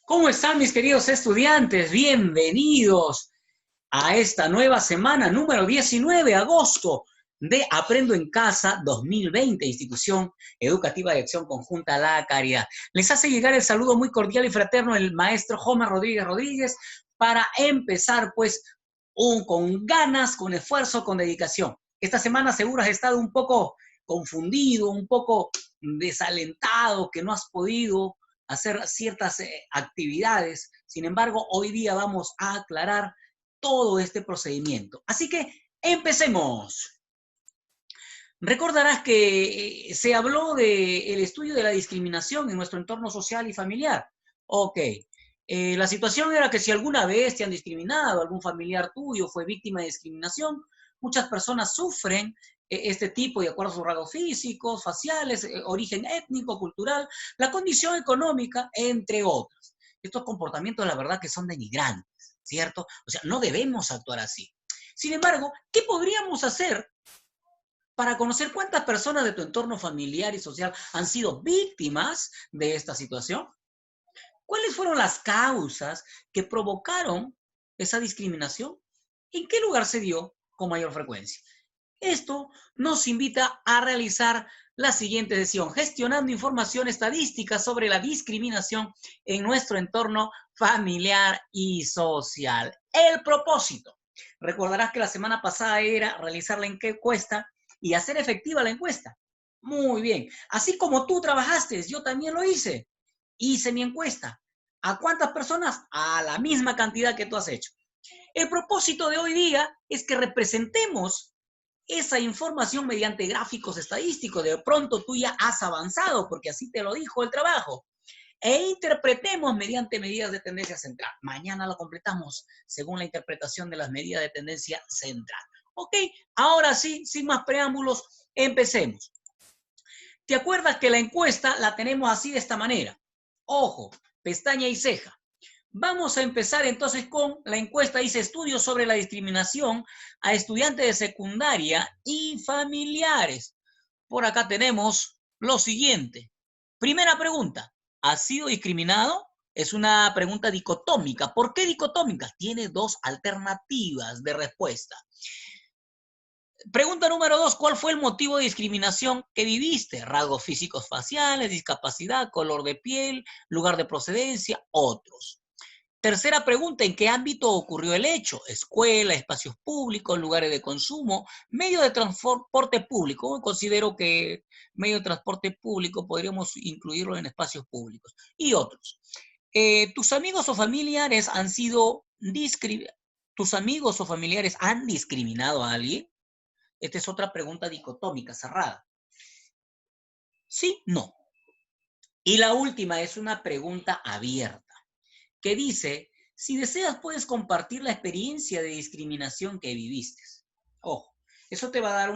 ¿Cómo están mis queridos estudiantes? Bienvenidos a esta nueva semana, número 19 de agosto de Aprendo en Casa 2020, Institución Educativa de Acción Conjunta La Caridad. Les hace llegar el saludo muy cordial y fraterno el maestro Homer Rodríguez para empezar pues con ganas, con esfuerzo, con dedicación. Esta semana seguro has estado un poco confundido, un poco desalentado, que no has podido hacer ciertas actividades. Sin embargo, hoy día vamos a aclarar todo este procedimiento. Así que empecemos. Recordarás que se habló del estudio de la discriminación en nuestro entorno social y familiar. Ok. La situación era que si alguna vez te han discriminado, algún familiar tuyo fue víctima de discriminación, muchas personas sufren este tipo de acuerdo a sus rasgos físicos, faciales, origen étnico, cultural, la condición económica, entre otros. Estos comportamientos, la verdad, que son denigrantes, ¿cierto? O sea, no debemos actuar así. Sin embargo, ¿qué podríamos hacer para conocer cuántas personas de tu entorno familiar y social han sido víctimas de esta situación? ¿Cuáles fueron las causas que provocaron esa discriminación? ¿En qué lugar se dio con mayor frecuencia? Esto nos invita a realizar la siguiente sesión, gestionando información estadística sobre la discriminación en nuestro entorno familiar y social. El propósito. Recordarás que la semana pasada era realizar la encuesta y hacer efectiva la encuesta. Muy bien. Así como tú trabajaste, yo también lo hice. Hice mi encuesta. ¿A cuántas personas? A la misma cantidad que tú has hecho. El propósito de hoy día es que representemos esa información mediante gráficos estadísticos. De pronto tú ya has avanzado, porque así te lo dijo el trabajo. E interpretemos mediante medidas de tendencia central. Mañana lo completamos según la interpretación de las medidas de tendencia central. Ok, ahora sí, sin más preámbulos, empecemos. ¿Te acuerdas que la encuesta la tenemos así de esta manera? Ojo, pestaña y ceja. Vamos a empezar entonces con la encuesta. Dice estudios sobre la discriminación a estudiantes de secundaria y familiares. Por acá tenemos lo siguiente. Primera pregunta. ¿Has sido discriminado? Es una pregunta dicotómica. ¿Por qué dicotómica? Tiene dos alternativas de respuesta. Pregunta número 2. ¿Cuál fue el motivo de discriminación que viviste? Rasgos físicos faciales, discapacidad, color de piel, lugar de procedencia, otros. Tercera pregunta, ¿en qué ámbito ocurrió el hecho? Escuela, espacios públicos, lugares de consumo, medio de transporte público. Considero que medio de transporte público podríamos incluirlo en espacios públicos. Y otros. ¿Tus amigos o familiares han sido ¿Tus amigos o familiares han discriminado a alguien? Esta es otra pregunta dicotómica, cerrada. Sí, no. Y la última es una pregunta abierta, que dice, si deseas puedes compartir la experiencia de discriminación que viviste. Ojo, eso te va a dar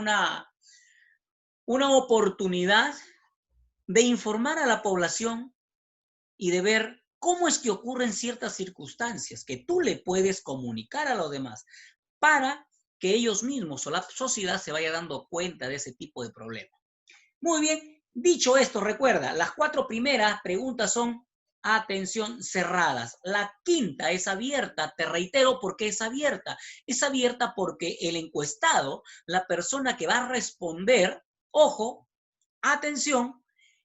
una oportunidad de informar a la población y de ver cómo es que ocurren ciertas circunstancias que tú le puedes comunicar a los demás para que ellos mismos o la sociedad se vaya dando cuenta de ese tipo de problemas. Muy bien, dicho esto, recuerda, las 4 primeras preguntas son, atención, cerradas. La quinta es abierta, te reitero por qué es abierta. Es abierta porque el encuestado, la persona que va a responder, ojo, atención,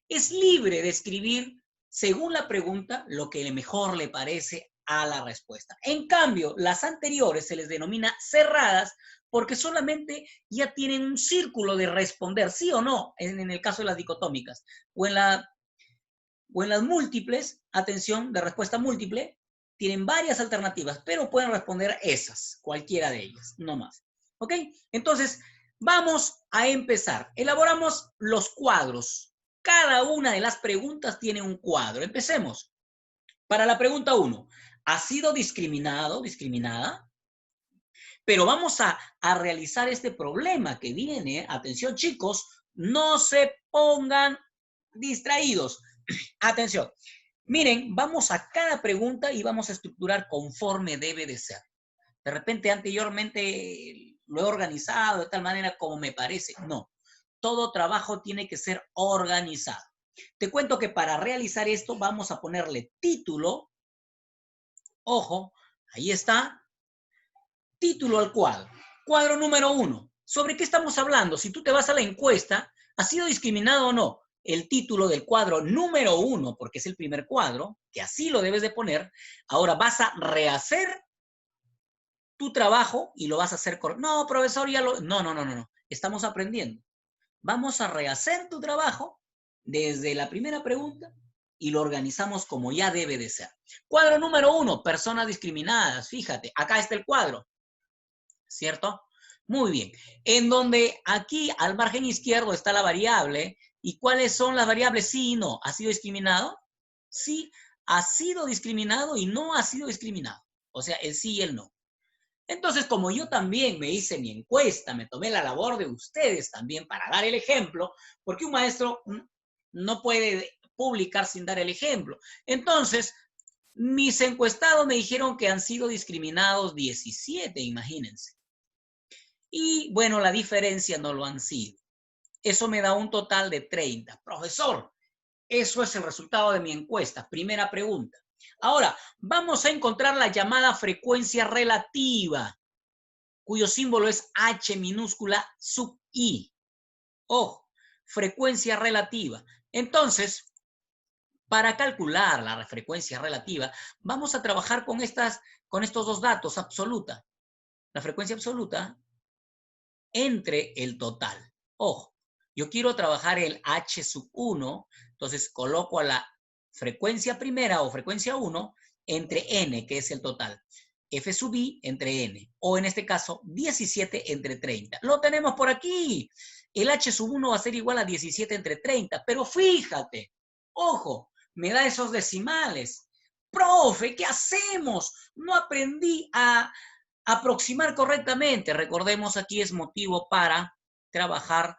es libre de escribir según la pregunta lo que mejor le parece a la respuesta. En cambio, las anteriores se les denomina cerradas porque solamente ya tienen un círculo de responder sí o no en el caso de las dicotómicas. O en las múltiples, atención, de respuesta múltiple, tienen varias alternativas, pero pueden responder esas, cualquiera de ellas, no más. ¿Ok? Entonces, vamos a empezar. Elaboramos los cuadros. Cada una de las preguntas tiene un cuadro. Empecemos. Para la pregunta 1, ¿has sido discriminado, discriminada? Pero vamos a realizar este problema que viene. Atención, chicos, no se pongan distraídos. Atención. Miren, vamos a cada pregunta y vamos a estructurar conforme debe de ser. De repente, anteriormente lo he organizado de tal manera como me parece. No, todo trabajo tiene que ser organizado. Te cuento que para realizar esto vamos a ponerle título Ojo, ahí está. Título al cuadro. Cuadro número 1. ¿Sobre qué estamos hablando? Si tú te vas a la encuesta, ¿ha sido discriminado o no? El título del cuadro número 1, porque es el primer cuadro, que así lo debes de poner. Ahora vas a rehacer tu trabajo y lo vas a hacer correcto. No, profesor, ya lo... No. Estamos aprendiendo. Vamos a rehacer tu trabajo desde la primera pregunta y lo organizamos como ya debe de ser. Cuadro número 1, personas discriminadas. Fíjate, acá está el cuadro, ¿cierto? Muy bien. En donde aquí al margen izquierdo está la variable. ¿Y cuáles son las variables? Sí y no. ¿Ha sido discriminado? Sí, ha sido discriminado y no ha sido discriminado. O sea, el sí y el no. Entonces, como yo también me hice mi encuesta, me tomé la labor de ustedes también para dar el ejemplo, porque un maestro no puede publicar sin dar el ejemplo. Entonces, mis encuestados me dijeron que han sido discriminados 17, imagínense. Y bueno, la diferencia no lo han sido. Eso me da un total de 30. Profesor, eso es el resultado de mi encuesta. Primera pregunta. Ahora, vamos a encontrar la llamada frecuencia relativa, cuyo símbolo es H minúscula sub I. Ojo, frecuencia relativa. Entonces, para calcular la frecuencia relativa, vamos a trabajar con estos dos datos, absoluta. La frecuencia absoluta entre el total. Ojo, yo quiero trabajar el H sub 1, entonces coloco a la frecuencia primera o frecuencia 1 entre N, que es el total. F sub I entre N, o en este caso 17 entre 30. Lo tenemos por aquí. El H sub 1 va a ser igual a 17 entre 30, pero fíjate, ojo, me da esos decimales. Profe, ¿qué hacemos? No aprendí a aproximar correctamente. Recordemos, aquí es motivo para trabajar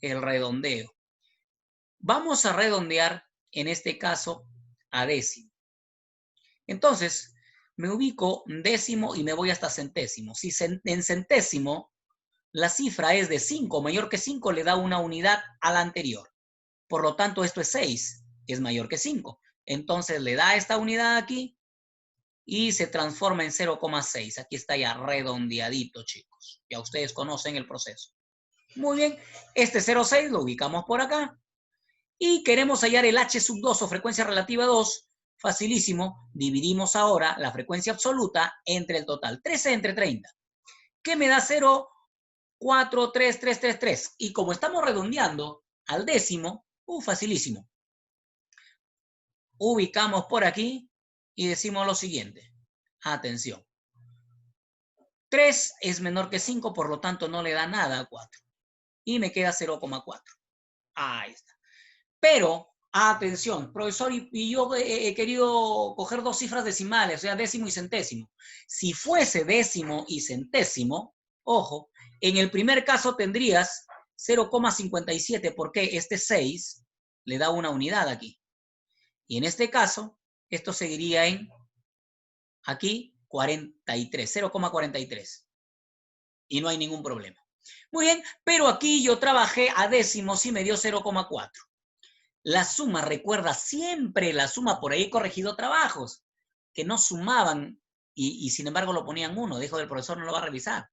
el redondeo. Vamos a redondear, en este caso, a décimo. Entonces, me ubico décimo y me voy hasta centésimo. Si en centésimo la cifra es de 5, mayor que 5, le da una unidad a la anterior. Por lo tanto, esto es 6, es mayor que 5. Entonces, le da esta unidad aquí y se transforma en 0,6. Aquí está ya redondeadito, chicos. Ya ustedes conocen el proceso. Muy bien, este 0,6 lo ubicamos por acá. Y queremos hallar el H sub 2 o frecuencia relativa 2. Facilísimo, dividimos ahora la frecuencia absoluta entre el total. 13 entre 30. ¿Qué me da 0? 4, 3, 3, 3, 3. Y como estamos redondeando al décimo, facilísimo. Ubicamos por aquí y decimos lo siguiente. Atención. 3 es menor que 5, por lo tanto no le da nada a 4. Y me queda 0,4. Ahí está. Pero, atención, profesor, y yo he querido coger dos cifras decimales, o sea, décimo y centésimo. Si fuese décimo y centésimo, ojo, en el primer caso tendrías 0,57, porque este 6 le da una unidad aquí. Y en este caso, esto seguiría en, aquí, 43, 0,43. Y no hay ningún problema. Muy bien, pero aquí yo trabajé a décimos y me dio 0,4. La suma, recuerda siempre la suma, por ahí he corregido trabajos que no sumaban y sin embargo lo ponían 1. Dejo del profesor, no lo va a revisar.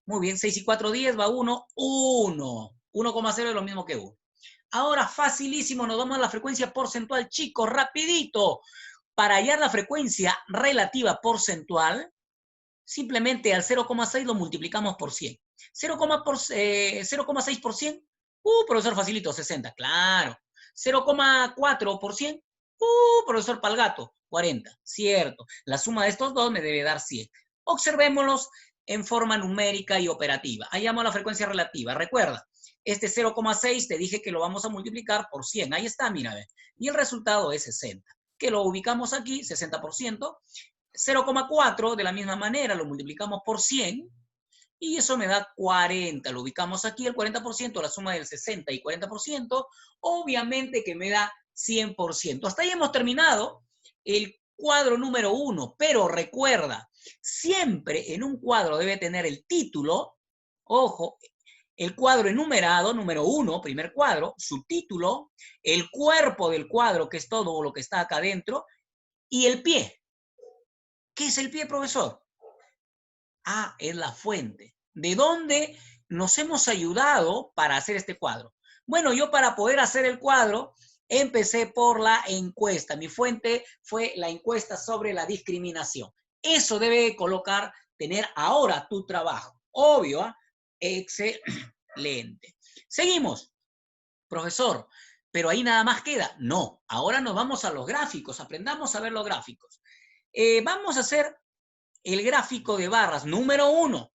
Muy bien, 6 y 4, 10, va 1, 1. 1,0 es lo mismo que 1. Ahora, facilísimo, nos vamos a la frecuencia porcentual, chicos, rapidito. Para hallar la frecuencia relativa porcentual, simplemente al 0,6 lo multiplicamos por 100. 0,6 por 100, profesor, facilito, 60, claro. 0,4 por 100, profesor Palgato, 40, cierto. La suma de estos dos me debe dar 100. Observémoslos en forma numérica y operativa. Hallamos la frecuencia relativa. Recuerda, este 0,6 te dije que lo vamos a multiplicar por 100. Ahí está, mira. Y el resultado es 60. Que lo ubicamos aquí, 60%. 0,4 de la misma manera lo multiplicamos por 100 y eso me da 40. Lo ubicamos aquí, el 40%, la suma del 60 y 40%, obviamente que me da 100%. Hasta ahí hemos terminado el cuadro número 1, pero recuerda, siempre en un cuadro debe tener el título, ojo, el cuadro enumerado, número 1, primer cuadro, su título, el cuerpo del cuadro, que es todo lo que está acá adentro, y el pie, ¿Qué es el pie, profesor? Ah, es la fuente. ¿De dónde nos hemos ayudado para hacer este cuadro? Bueno, yo para poder hacer el cuadro empecé por la encuesta. Mi fuente fue la encuesta sobre la discriminación. Eso debe colocar, tener ahora tu trabajo. Obvio, ¿eh? Excelente. Seguimos, profesor, pero ahí nada más queda. No, ahora nos vamos a los gráficos. Aprendamos a ver los gráficos. Vamos a hacer el gráfico de barras número 1,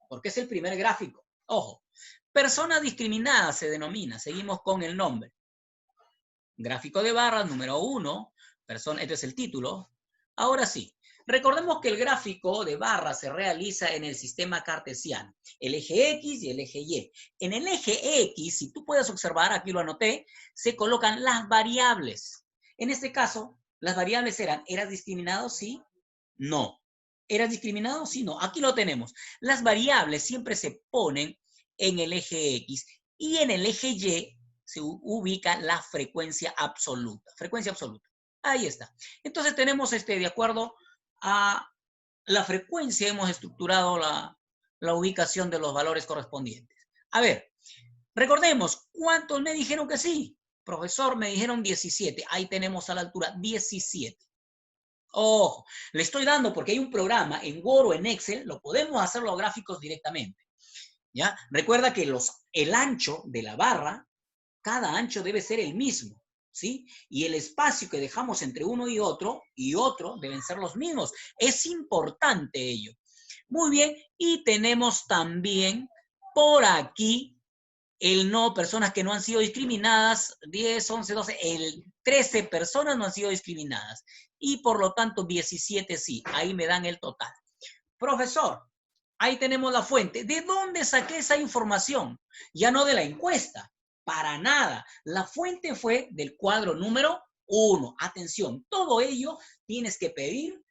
porque es el primer gráfico. Ojo, persona discriminada se denomina. Seguimos con el nombre. Gráfico de barras número 1, persona, este es el título. Ahora sí, recordemos que el gráfico de barras se realiza en el sistema cartesiano, el eje X y el eje Y. En el eje X, si tú puedes observar, aquí lo anoté, se colocan las variables. En este caso, las variables eran, ¿eras discriminado? Sí, no. ¿Eras discriminado? Sí, no. Aquí lo tenemos. Las variables siempre se ponen en el eje X y en el eje Y se ubica la frecuencia absoluta. Frecuencia absoluta. Ahí está. Entonces tenemos de acuerdo a la frecuencia, hemos estructurado la ubicación de los valores correspondientes. A ver, recordemos, ¿cuántos me dijeron que sí? Profesor, me dijeron 17. Ahí tenemos a la altura 17. Ojo, le estoy dando porque hay un programa en Word o en Excel, lo podemos hacer los gráficos directamente. ¿Ya? Recuerda que el ancho de la barra, cada ancho debe ser el mismo, ¿sí? Y el espacio que dejamos entre uno y otro deben ser los mismos. Es importante ello. Muy bien, y tenemos también por aquí personas que no han sido discriminadas, 10, 11, 12, 13 personas no han sido discriminadas. Y por lo tanto 17 sí, ahí me dan el total. Profesor, ahí tenemos la fuente. ¿De dónde saqué esa información? Ya no de la encuesta, para nada. La fuente fue del cuadro número 1. Atención, todo ello tienes que pedir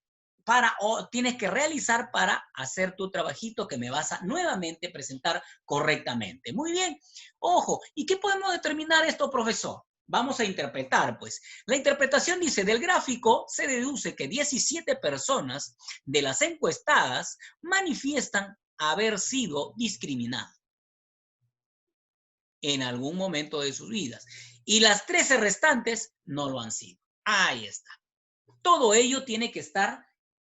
o tienes que realizar para hacer tu trabajito que me vas a nuevamente presentar correctamente. Muy bien. Ojo, ¿y qué podemos determinar esto, profesor? Vamos a interpretar, pues. La interpretación dice, del gráfico se deduce que 17 personas de las encuestadas manifiestan haber sido discriminadas en algún momento de sus vidas. Y las 13 restantes no lo han sido. Ahí está. Todo ello tiene que estar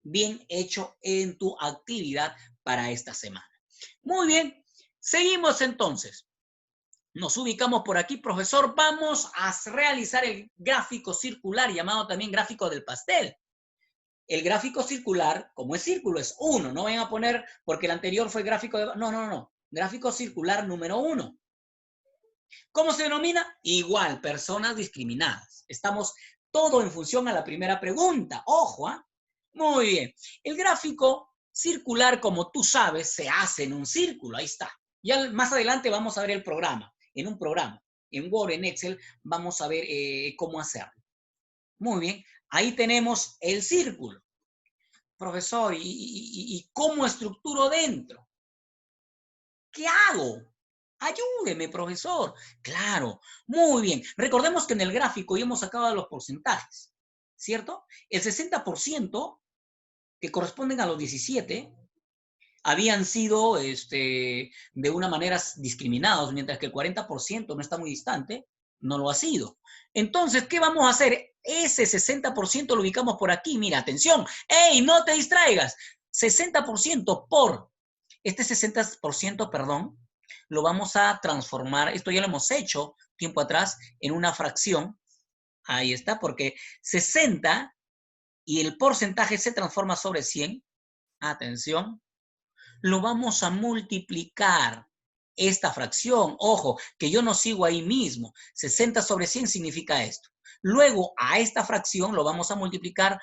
bien hecho en tu actividad para esta semana. Muy bien, seguimos entonces. Nos ubicamos por aquí, profesor. Vamos a realizar el gráfico circular, llamado también gráfico del pastel. El gráfico circular, como es círculo, es 1. No vayan a poner, porque el anterior fue gráfico de... No. Gráfico circular número 1. ¿Cómo se denomina? Igual, personas discriminadas. Estamos todo en función a la primera pregunta. Ojo, ¿eh? Muy bien. El gráfico circular, como tú sabes, se hace en un círculo. Ahí está. Ya más adelante vamos a ver el programa. En un programa. En Word, en Excel, vamos a ver cómo hacerlo. Muy bien. Ahí tenemos el círculo. Profesor, ¿y cómo estructuro dentro? ¿Qué hago? Ayúdeme, profesor. Claro, muy bien. Recordemos que en el gráfico ya hemos sacado los porcentajes, ¿cierto? El 60% que corresponden a los 17 habían sido de una manera discriminados, mientras que el 40% no está muy distante, no lo ha sido. Entonces, ¿qué vamos a hacer? Ese 60% lo ubicamos por aquí. Mira, atención. ¡Ey, no te distraigas! 60% por este 60%, perdón, lo vamos a transformar, esto ya lo hemos hecho tiempo atrás, en una fracción. Ahí está, porque 60 y el porcentaje se transforma sobre 100. Atención. Lo vamos a multiplicar. Esta fracción, ojo, que yo no sigo ahí mismo. 60 sobre 100 significa esto. Luego, a esta fracción lo vamos a multiplicar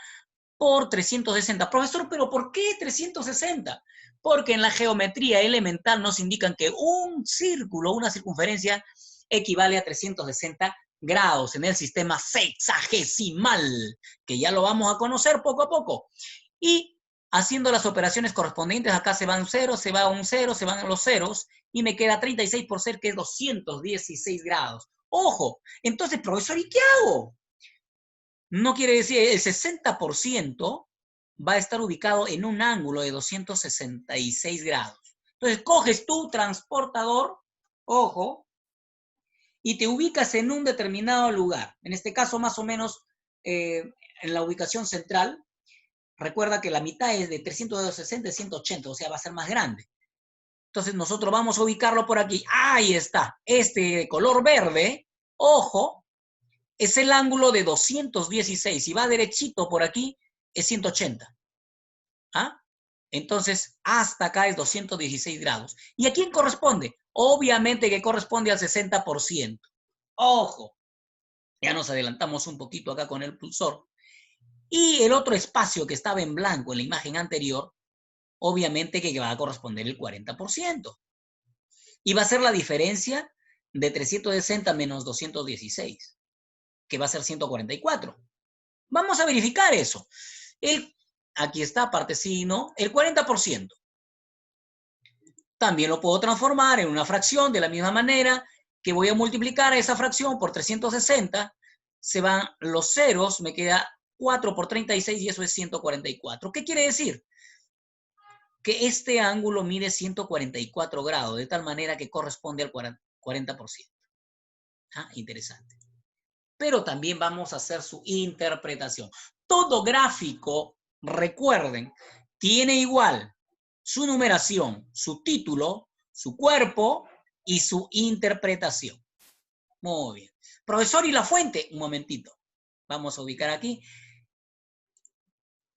por 360. Profesor, ¿pero por qué 360? Porque en la geometría elemental nos indican que un círculo, una circunferencia, equivale a 360 grados en el sistema sexagesimal, que ya lo vamos a conocer poco a poco. Y haciendo las operaciones correspondientes, acá se va un 0, se va un 0, se van los ceros, y me queda 36 por ser que es 216 grados. Ojo, entonces, profesor, ¿y qué hago? No quiere decir el 60% va a estar ubicado en un ángulo de 266 grados. Entonces, coges tu transportador, ojo, y te ubicas en un determinado lugar. En este caso, más o menos, en la ubicación central. Recuerda que la mitad es de 360 a 180, o sea, va a ser más grande. Entonces, nosotros vamos a ubicarlo por aquí. Ahí está. Este de color verde, ojo, es el ángulo de 216. Si va derechito por aquí, es 180. ¿Ah? Entonces, hasta acá es 216 grados. ¿Y a quién corresponde? Obviamente que corresponde al 60%. Ojo, ya nos adelantamos un poquito acá con el pulsor. Y el otro espacio que estaba en blanco en la imagen anterior, obviamente que va a corresponder el 40%. Y va a ser la diferencia de 360 menos 216, que va a ser 144. Vamos a verificar eso. Aquí está, parte sí y no, el 40%. También lo puedo transformar en una fracción de la misma manera que voy a multiplicar esa fracción por 360. Se van los ceros, me queda 4 por 36 y eso es 144. ¿Qué quiere decir? Que este ángulo mide 144 grados, de tal manera que corresponde al 40%. Ah, interesante. Pero también vamos a hacer su interpretación. Todo gráfico, recuerden, tiene igual su numeración, su título, su cuerpo y su interpretación. Muy bien. Profesor, ¿y la fuente? Un momentito. Vamos a ubicar aquí.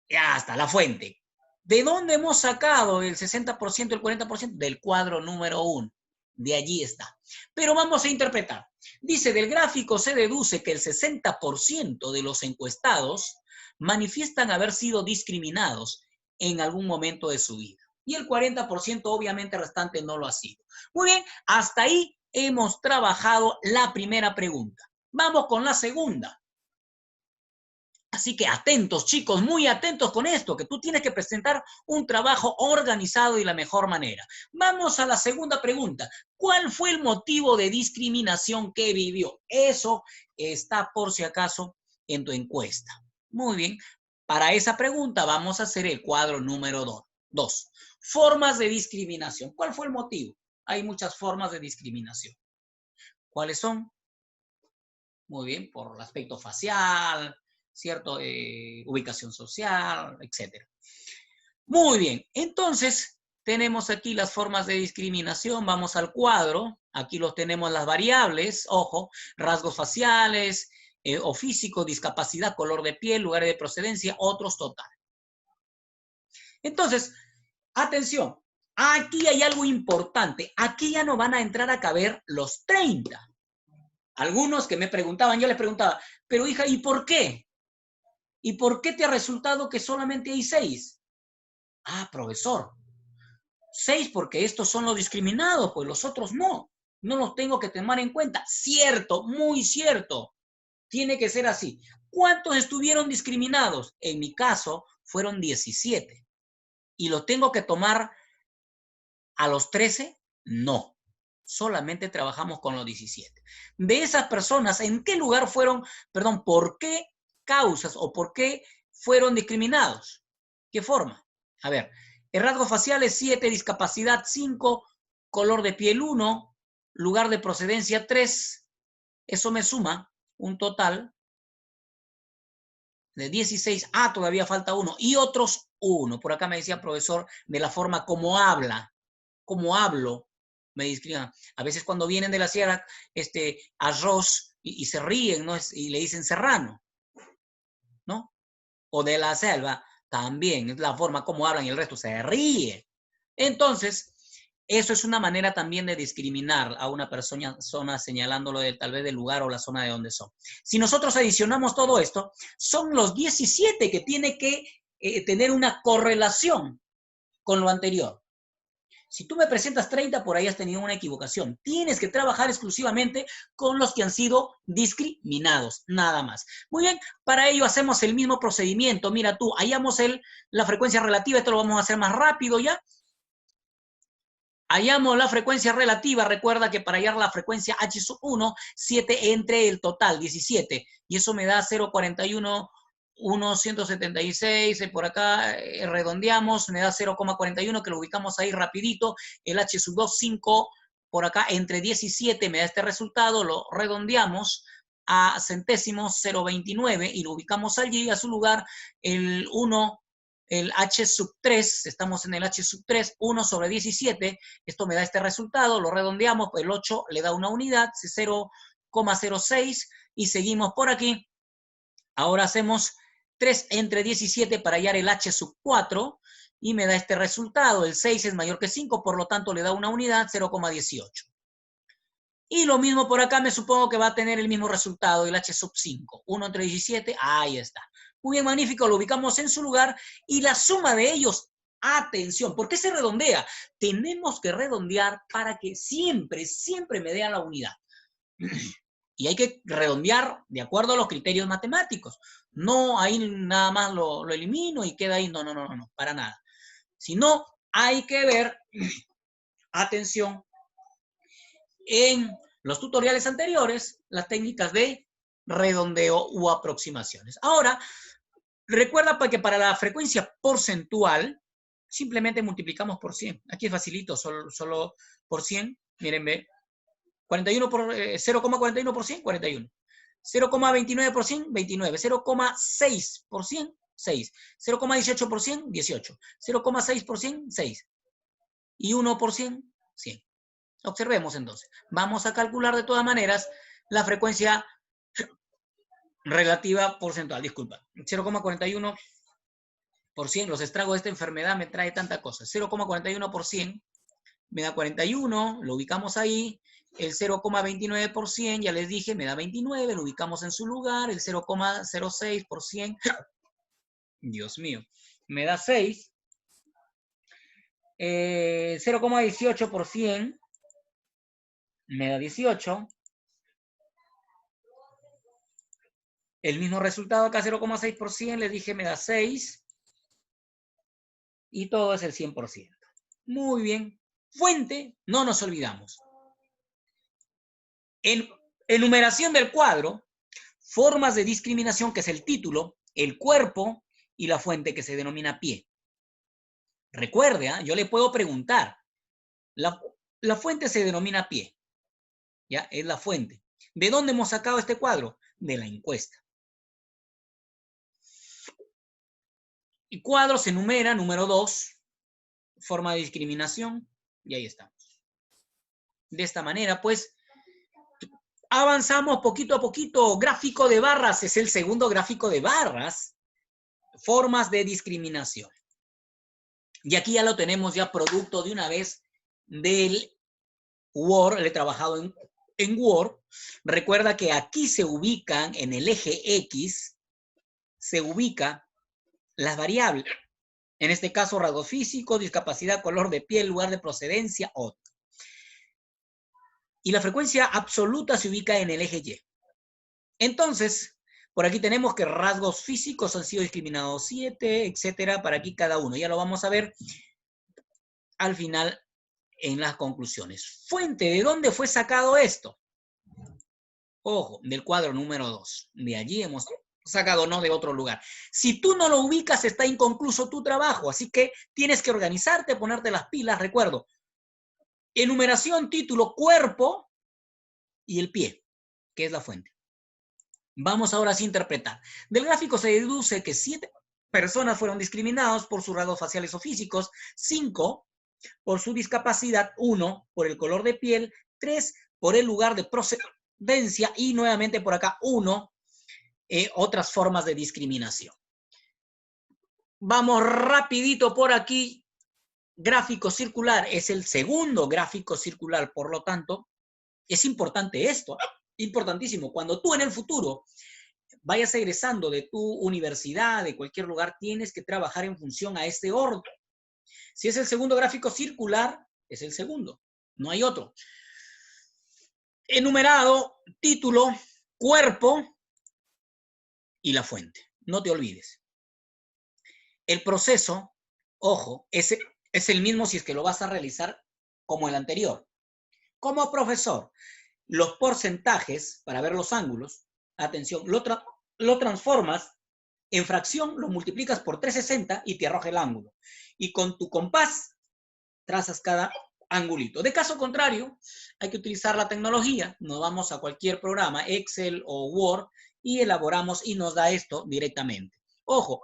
Ya está, la fuente. ¿De dónde hemos sacado el 60%, el 40%? Del cuadro número 1. De allí está. Pero vamos a interpretar. Dice, del gráfico se deduce que el 60% de los encuestados manifiestan haber sido discriminados en algún momento de su vida. Y el 40% obviamente restante no lo ha sido. Muy bien, hasta ahí hemos trabajado la primera pregunta. Vamos con la segunda. Así que atentos, chicos, muy atentos con esto, que tú tienes que presentar un trabajo organizado y de la mejor manera. Vamos a la segunda pregunta. ¿Cuál fue el motivo de discriminación que vivió? Eso está, por si acaso, en tu encuesta. Muy bien. Para esa pregunta vamos a hacer el cuadro número 2. Formas de discriminación. ¿Cuál fue el motivo? Hay muchas formas de discriminación. ¿Cuáles son? Muy bien, por el aspecto facial, ¿cierto? Ubicación social, etc. Muy bien, entonces tenemos aquí las formas de discriminación. Vamos al cuadro. Aquí los tenemos las variables, ojo, rasgos faciales o físicos, discapacidad, color de piel, lugar de procedencia, otros total. Entonces, atención, aquí hay algo importante. Aquí ya no van a entrar a caber los 30. Algunos que me preguntaban, yo les preguntaba, pero hija, ¿y por qué? ¿Y por qué te ha resultado que solamente hay 6? Ah, profesor, 6 porque estos son los discriminados, pues los otros no. No los tengo que tomar en cuenta. Cierto, muy cierto. Tiene que ser así. ¿Cuántos estuvieron discriminados? En mi caso, fueron 17. ¿Y lo tengo que tomar a los 13? No. Solamente trabajamos con los 17. De esas personas, ¿en qué lugar fueron, perdón, por qué causas o por qué fueron discriminados? ¿Qué forma? A ver, el rasgo facial es 7, discapacidad 5, color de piel 1, lugar de procedencia 3. Eso me suma un total de 16. Ah, todavía falta 1. Y otros 1. Por acá me decía profesor de la forma como habla, como hablo. Me discriminan. A veces cuando vienen de la sierra, arroz y se ríen, ¿no? Y le dicen serrano, ¿no? O de la selva, también es la forma como hablan y el resto se ríe. Entonces, eso es una manera también de discriminar a una persona señalándolo tal vez del lugar o la zona de donde son. Si nosotros adicionamos todo esto, son los 17 que tiene que tener una correlación con lo anterior. Si tú me presentas 30, por ahí has tenido una equivocación. Tienes que trabajar exclusivamente con los que han sido discriminados, nada más. Muy bien, para ello hacemos el mismo procedimiento. Mira tú, hallamos la frecuencia relativa, esto lo vamos a hacer más rápido ya. Hallamos la frecuencia relativa, recuerda que para hallar la frecuencia H sub 1, 7 entre el total, 17, y eso me da 0,41 176, por acá redondeamos, me da 0,41, que lo ubicamos ahí rapidito. El H sub 2, 5, por acá entre 10 y 7 me da este resultado, lo redondeamos a centésimos, 0,29, y lo ubicamos allí, a su lugar, el 1, el H sub 3, estamos en el H sub 3, 1 sobre 17, esto me da este resultado, lo redondeamos, el 8 le da una unidad, 0,06, y seguimos por aquí. Ahora hacemos 3 entre 17 para hallar el H sub 4, y me da este resultado, el 6 es mayor que 5, por lo tanto le da una unidad, 0,18. Y lo mismo por acá, me supongo que va a tener el mismo resultado, el H sub 5. 1 entre 17, ahí está. Muy bien, magnífico, lo ubicamos en su lugar. Y la suma de ellos, atención, ¿por qué se redondea? Tenemos que redondear para que siempre, siempre me dé la unidad. Y hay que redondear de acuerdo a los criterios matemáticos. No ahí nada más lo elimino y queda ahí. No, para nada. Sino hay que ver, atención, en los tutoriales anteriores, las técnicas de redondeo u aproximaciones. Ahora, recuerda que para la frecuencia porcentual, simplemente multiplicamos por 100. Aquí es facilito, solo por 100. Miren, ve. 41 por 0,41 por 100, 41. 0,29 por 100, 29. 0,6 por 100, 6. 0,18 por 100, 18. 0,6 por 100, 6. Y 1 por 100, 100. Observemos entonces. Vamos a calcular de todas maneras la frecuencia relativa porcentual. Disculpa. 0,41 por 100. Los estragos de esta enfermedad me trae tanta cosa. 0,41 por 100 me da 41. Lo ubicamos ahí. El 0,29 por 100, ya les dije, me da 29. Lo ubicamos en su lugar. El 0,06 por 100. Dios mío. Me da 6. 0,18 por 100. Me da 18. El mismo resultado acá, 0,6 por 100, les dije, me da 6. Y todo es el 100%. Muy bien. Fuente, no nos olvidamos. En enumeración del cuadro, formas de discriminación, que es el título, el cuerpo y la fuente, que se denomina pie. Recuerde, yo le puedo preguntar, la fuente se denomina pie. ¿Ya? Es la fuente. ¿De dónde hemos sacado este cuadro? De la encuesta. Y cuadro se enumera, número 2, forma de discriminación, y ahí estamos. De esta manera, pues, avanzamos poquito a poquito. Gráfico de barras, es el segundo gráfico de barras. Formas de discriminación. Y aquí ya lo tenemos ya producto de una vez del Word. Le he trabajado en Word. Recuerda que aquí se ubican, en el eje X, se ubica las variables. En este caso, rasgos físicos, discapacidad, color de piel, lugar de procedencia, otro. Y la frecuencia absoluta se ubica en el eje Y. Entonces, por aquí tenemos que rasgos físicos han sido discriminados 7, etcétera, para aquí cada uno. Ya lo vamos a ver al final en las conclusiones. Fuente, ¿de dónde fue sacado esto? Ojo, del cuadro número 2. De allí hemos sacado, no de otro lugar. Si tú no lo ubicas, está inconcluso tu trabajo, así que tienes que organizarte, ponerte las pilas. Recuerdo, enumeración, título, cuerpo y el pie, que es la fuente. Vamos ahora a interpretar. Del gráfico se deduce que 7 personas fueron discriminadas por sus rasgos faciales o físicos, 5 por su discapacidad, 1 por el color de piel, 3 por el lugar de procedencia y nuevamente por acá 1 otras formas de discriminación. Vamos rapidito por aquí. Gráfico circular es el segundo gráfico circular, por lo tanto, es importante esto, importantísimo. Cuando tú en el futuro vayas egresando de tu universidad, de cualquier lugar, tienes que trabajar en función a este orden. Si es el segundo gráfico circular, es el segundo, no hay otro. Enumerado, título, cuerpo y la fuente. No te olvides. El proceso, ojo, es el mismo si es que lo vas a realizar como el anterior. Como profesor, los porcentajes, para ver los ángulos, atención, lo transformas En fracción lo multiplicas por 360 y te arroja el ángulo. Y con tu compás trazas cada angulito. De caso contrario, hay que utilizar la tecnología. Nos vamos a cualquier programa, Excel o Word, y elaboramos y nos da esto directamente. Ojo,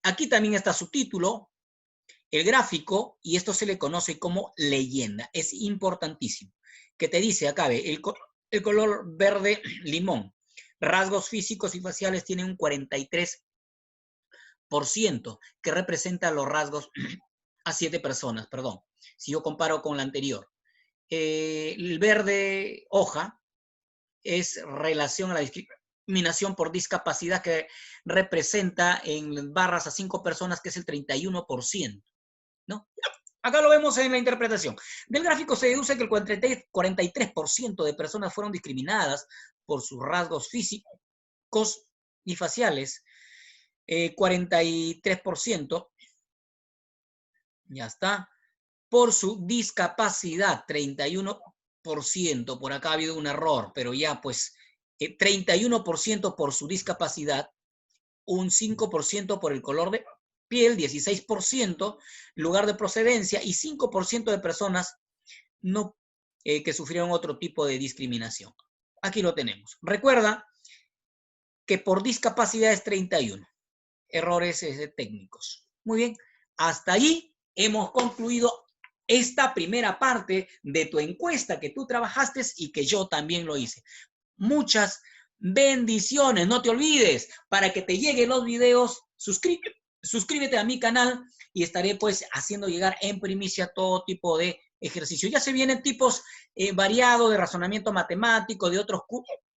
aquí también está su título, el gráfico, y esto se le conoce como leyenda. Es importantísimo. Que te dice acá, ve, el color verde limón. Rasgos físicos y faciales tienen un 43%, que representa los rasgos a 7 personas, perdón, si yo comparo con la anterior. El verde hoja es relación a la discriminación por discapacidad, que representa en barras a 5 personas, que es el 31%, ¿no? Acá lo vemos en la interpretación. Del gráfico se deduce que el 43% de personas fueron discriminadas por sus rasgos físicos y faciales. 43%, ya está, por su discapacidad, 31%, por acá ha habido un error, pero ya pues 31% por su discapacidad, un 5% por el color de piel, 16% lugar de procedencia y 5% de personas no, que sufrieron otro tipo de discriminación. Aquí lo tenemos. Recuerda que por discapacidad es 31. Errores técnicos. Muy bien, hasta allí hemos concluido esta primera parte de tu encuesta que tú trabajaste y que yo también lo hice. Muchas bendiciones, no te olvides, para que te lleguen los videos, suscríbete a mi canal y estaré pues haciendo llegar en primicia todo tipo de ejercicios. Ya se vienen tipos variados de razonamiento matemático, de otros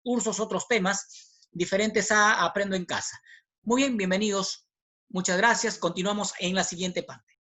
cursos, otros temas diferentes a Aprendo en Casa. Muy bien, bienvenidos. Muchas gracias. Continuamos en la siguiente parte.